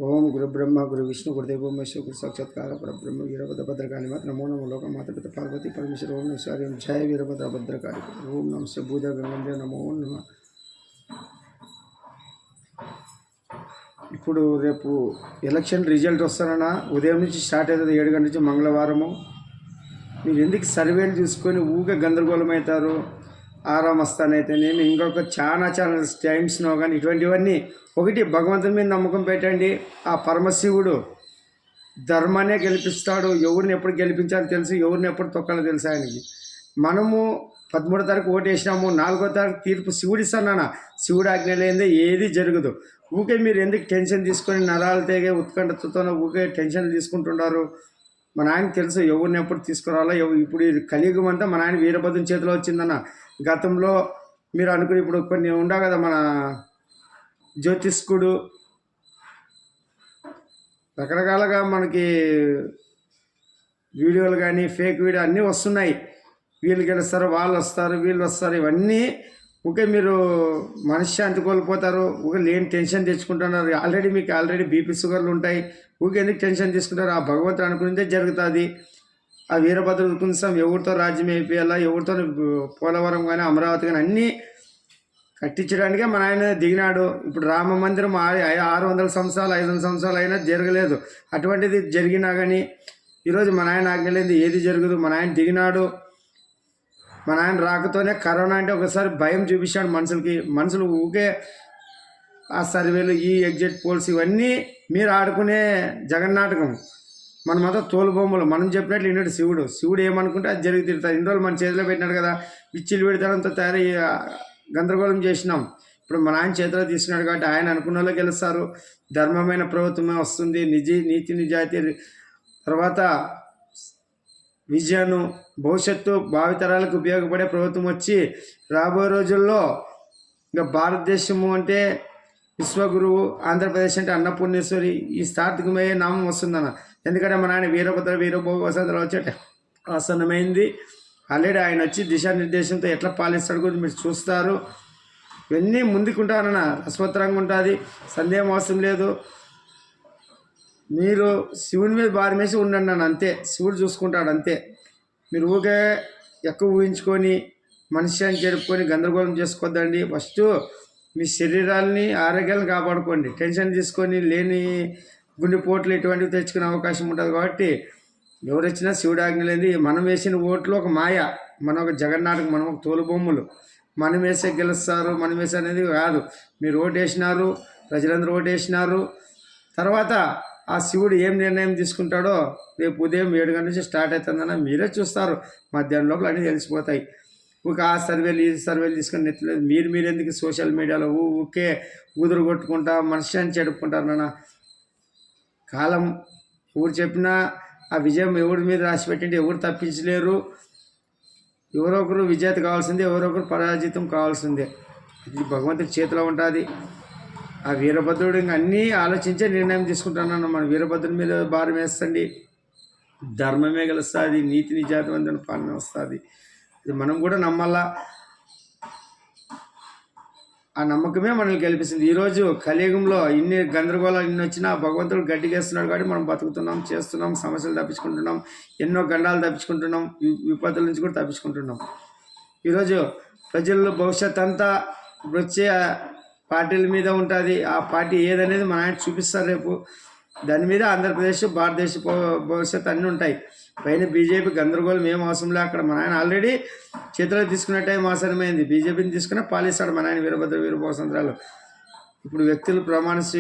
ఓం గురు బ్రహ్మ గురు విష్ణు గురుదేవో మహేశ్వర గురు సాక్షాత్కార పరబ్రహ్మ వీరభద్ర భద్రకాళి మాత నమో నమో లోక మాతపిత పార్వతి పరమేశ్వర ఓం నమస్కారం జయ వీరభద్ర భద్రకాళి ఓం నమ భూద గంగందే నమో నమ. ఇప్పుడు రేపు ఎలక్షన్ రిజల్ట్ వస్తానన్నా ఉదయం నుంచి స్టార్ట్ అవుతుంది 7 గంటల నుంచి మంగళవారము. మీరు ఎందుకు సర్వేలు చూసుకొని ఊగా గందరగోళం అవుతారు? ఆరామస్తానైతేనేమి ఇంకొక చాలా టైమ్స్నో కానీ ఇటువంటివన్నీ ఒకటి భగవంతుని మీద నమ్మకం పెట్టండి. ఆ పరమశివుడు ధర్మాన్నే గెలిపిస్తాడు. ఎవరిని ఎప్పుడు గెలిపించాలో తెలుసు, ఎవరిని ఎప్పుడు తొక్కాలో తెలుసు ఆయనకి. మనము 13వ తారీఖు ఓటు వేసినాము, 4వ తారీఖు తీర్పు శివుడు ఇస్తానా, శివుడు ఆజ్ఞ లేదే ఏది జరగదు. ఊకే మీరు ఎందుకు టెన్షన్ తీసుకొని నరాలు తెగే ఉత్కంఠతో ఊకే టెన్షన్ తీసుకుంటున్నారు? మన ఆయనకి తెలుసు ఎవరిని ఎప్పుడు తీసుకురావాలో. ఇప్పుడు కలియుగం అంతా మన ఆయన వీరభద్రుని చేతిలో వచ్చిందన్న. గతంలో మీరు అనుకుని ఇప్పుడు కొన్ని ఉండా కదా, మన జ్యోతిష్కుడు రకరకాలుగా మనకి వీడియోలు కానీ ఫేక్ వీడియో అన్నీ వస్తున్నాయి. వీళ్ళు గెలుస్తారు, వాళ్ళు వస్తారు, వీళ్ళు వస్తారు. ఇవన్నీ ఊకే మీరు మనశ్శాంతి కోల్పోతారు. ఊకే లేని టెన్షన్ తెచ్చుకుంటున్నారు. మీకు ఆల్రెడీ బీపీ షుగర్లు ఉంటాయి. ఊకే ఎందుకు టెన్షన్ తీసుకుంటారు? ఆ భగవంతుడు అనుకునేదే జరుగుతుంది. ఆ వీరభద్రుడు కొంచెం ఎవరితో రాజ్యం అయిపోయేలా, ఎవరితో పోలవరం కానీ అమరావతి కానీ అన్నీ కట్టించడానికే మన ఆయన దిగినాడు. ఇప్పుడు రామ మందిరం 600 సంవత్సరాలు 500 సంవత్సరాలు అయినా జరగలేదు. అటువంటిది జరిగినా కానీ ఈరోజు మన ఆయన ఆగలేదు, ఏది జరగదు. మన ఆయన దిగినాడు. మన ఆయన రాకతోనే కరోనా అంటే ఒకసారి భయం చూపించాడు మనుషులకి. మనుషులు ఊకే ఆ సర్వేలు, ఈ ఎగ్జిట్ పోల్స్ ఇవన్నీ మీరు ఆడుకునే జగన్నాటకం. మనమంతా తోలుబొమ్మలు. మనం చెప్పినట్లు విన్నాడు శివుడు. శివుడు ఏమనుకుంటే అది జరిగి తిరుగుతాడు. ఇన్ని రోజులు మన చేతిలో పెట్టినాడు కదా, విచ్చిలు విడతడంతో తయారయ్యి గందరగోళం చేసినాం. ఇప్పుడు మన ఆయన చేతిలో తీసుకున్నాడు కాబట్టి ఆయన అనుకున్న వాళ్ళు గెలుస్తారు. ధర్మమైన ప్రభుత్వమే వస్తుంది. నీతి నిజాయితీ, తర్వాత విజయాన్ని, భవిష్యత్తు భావితరాలకు ఉపయోగపడే ప్రభుత్వం వచ్చి రాబోయే రోజుల్లో ఇంకా భారతదేశము అంటే విశ్వగురువు, ఆంధ్రప్రదేశ్ అంటే అన్నపూర్ణేశ్వరి, ఈ సార్థకమయ్యే నామం వస్తుందన్న. ఎందుకంటే మన ఆయన వీరభద్ర వీరభోగవసంతలో వచ్చేట ఆసన్నమైంది. ఆల్రెడీ ఆయన వచ్చి దిశానిర్దేశంతో ఎట్లా పాలిస్తాడు కూడా మీరు చూస్తారు. ఇవన్నీ ముందుకుంటానన్న రసవత్తరంగా ఉంటుంది, సందేహం అవసరం లేదు. మీరు శివుని మీద భారం వేసి ఉండండి అన్న, అంతే. శివుడు చూసుకుంటాడు అంతే. మీరు ఊకే ఎక్కువ ఊహించుకొని మనుష్యాన్ని జరుపుకొని గందరగోళం చేసుకోవద్దండి. ఫస్ట్ మీ శరీరాన్ని ఆరోగ్యాలను కాపాడుకోండి. టెన్షన్ తీసుకొని లేని గుండెపోట్లు ఇటువంటివి తెచ్చుకునే అవకాశం ఉంటుంది. కాబట్టి ఎవరు వచ్చినా శివుడు ఆజ్ఞ లేదు. మనం వేసిన ఓట్లు ఒక మాయ, మనం ఒక జగన్నాటకం, మనం ఒక తోలుబొమ్మలు. మనం వేసే గెలుస్తారు, మనం వేసే అనేది కాదు. మీరు ఓటు వేసినారు, ప్రజలందరూ ఓటు వేసినారు. తర్వాత ఆ శివుడు ఏం నిర్ణయం తీసుకుంటాడో రేపు ఉదయం 7 గంటల నుంచి స్టార్ట్ అవుతుందన్న మీరే చూస్తారు. మధ్యాహ్నం లోపల అన్నీ తెలిసిపోతాయి. ఊక ఆ సర్వేలు, ఈ సర్వేలు తీసుకొని నెత్తలేదు. మీరు ఎందుకు సోషల్ మీడియాలో ఊకే ఊదురు కొట్టుకుంటా మనుష్యాన్ని చెడుపుకుంటారు నాన్న. కాలం ఎవరు చెప్పినా ఆ విజయం ఎవరి మీద రాసి పెట్టింటే ఎవరు తప్పించలేరు. ఎవరో ఒకరు విజేత కావాల్సిందే, ఎవరో ఒకరు పరాజితం కావాల్సిందే. ఇది భగవంతుడి చేతిలో ఉంటుంది. ఆ వీరభద్రుడు ఇంక అన్నీ ఆలోచించే నిర్ణయం తీసుకుంటానన్న. మన వీరభద్రుడి మీద భారం వేస్తుంది. ధర్మమే గెలుస్తుంది, నీతి నిజాయితీవంతమైన పాలన వస్తుంది. ఇది మనం కూడా నమ్మాలా. ఆ నమ్మకమే మనల్ని గెలిపిస్తుంది. ఈరోజు కలియుగంలో ఇన్ని గందరగోళాలు ఇన్ని వచ్చినా భగవంతుడు గట్టిగేస్తున్నాడు కాబట్టి మనం బతుకుతున్నాం, చేస్తున్నాం, సమస్యలు తప్పించుకుంటున్నాం, ఎన్నో గండాలు తప్పించుకుంటున్నాం, విపత్తుల నుంచి కూడా తప్పించుకుంటున్నాం. ఈరోజు ప్రజల్లో భవిష్యత్ అంతా వచ్చే పార్టీల మీద ఉంటుంది. ఆ పార్టీ ఏదనేది మన ఆయన చూపిస్తారు రేపు. దాని మీద ఆంధ్రప్రదేశ్, భారతదేశ భవిష్యత్తు అన్నీ ఉంటాయి. పైన బీజేపీ గందరగోళం ఏం అవసరం లే. అక్కడ మన ఆయన ఆల్రెడీ చేతిలో తీసుకునే టైం అవసరమైంది. బీజేపీని తీసుకునే పాలిస్తాడు మన ఆయన వీరభద్ర వీరభోగవసంతరాలు. ఇప్పుడు వ్యక్తులు ప్రమాణ స్వీకారం